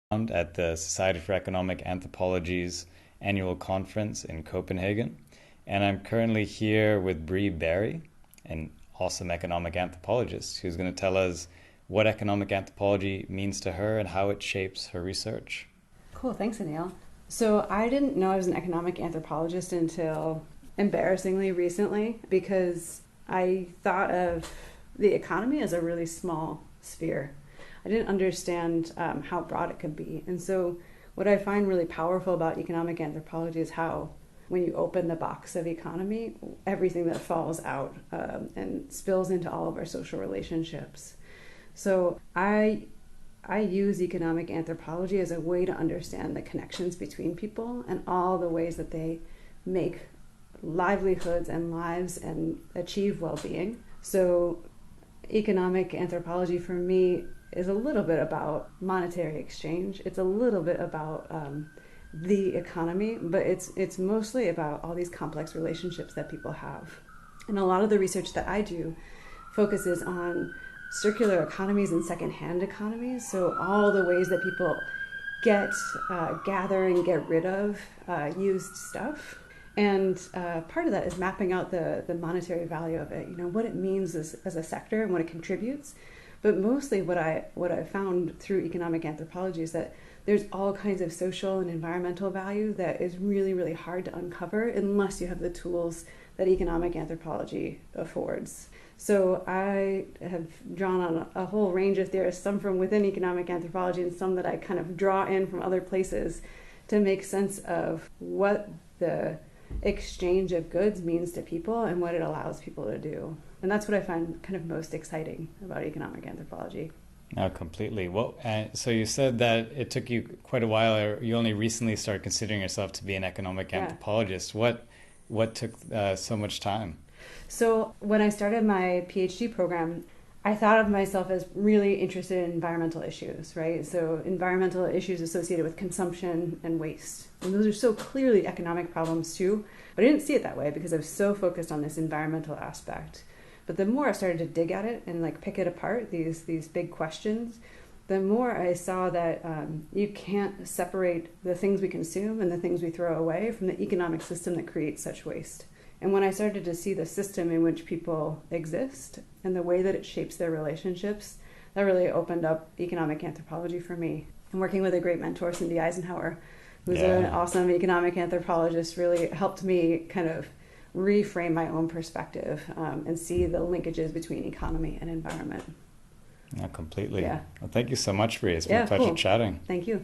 At the Society for Economic Anthropology's annual conference in Copenhagen. And I'm currently here with Brie Berry, an awesome economic anthropologist, who's going to tell us what economic anthropology means to her and how it shapes her research. Cool, thanks, Aneil. So I didn't know I was an economic anthropologist until embarrassingly recently, because I thought of the economy as a really small sphere. I didn't understand how broad it could be. And so what I find really powerful about economic anthropology is how when you open the box of economy, everything that falls out and spills into all of our social relationships. So I use economic anthropology as a way to understand the connections between people and all the ways that they make livelihoods and lives and achieve well-being. So economic anthropology for me is a little bit about monetary exchange. It's a little bit about the economy, but it's mostly about all these complex relationships that people have. And a lot of the research that I do focuses on circular economies and secondhand economies. So all the ways that people get, gather, and get rid of used stuff. And part of that is mapping out the monetary value of it, what it means as a sector and what it contributes. But mostly what I found through economic anthropology is that there's all kinds of social and environmental value that is really, really hard to uncover unless you have the tools that economic anthropology affords. So I have drawn on a whole range of theorists, some from within economic anthropology and some that I kind of draw in from other places to make sense of what the exchange of goods means to people and what it allows people to do. And that's what I find kind of most exciting about economic anthropology. No, completely. Well, so you said that it took you quite a while, or you only recently started considering yourself to be an economic anthropologist. What took so much time? So when I started my PhD program, I thought of myself as really interested in environmental issues, right? So environmental issues associated with consumption and waste. And those are so clearly economic problems too, but I didn't see it that way because I was so focused on this environmental aspect. But the more I started to dig at it and pick it apart, these big questions, the more I saw that you can't separate the things we consume and the things we throw away from the economic system that creates such waste. And when I started to see the system in which people exist and the way that it shapes their relationships, that really opened up economic anthropology for me. And working with a great mentor, Cindy Eisenhower, who's an awesome economic anthropologist, really helped me kind of reframe my own perspective and see the linkages between economy and environment. Yeah, completely. Yeah. Well, thank you so much, Brie. It's been a pleasure chatting. Thank you.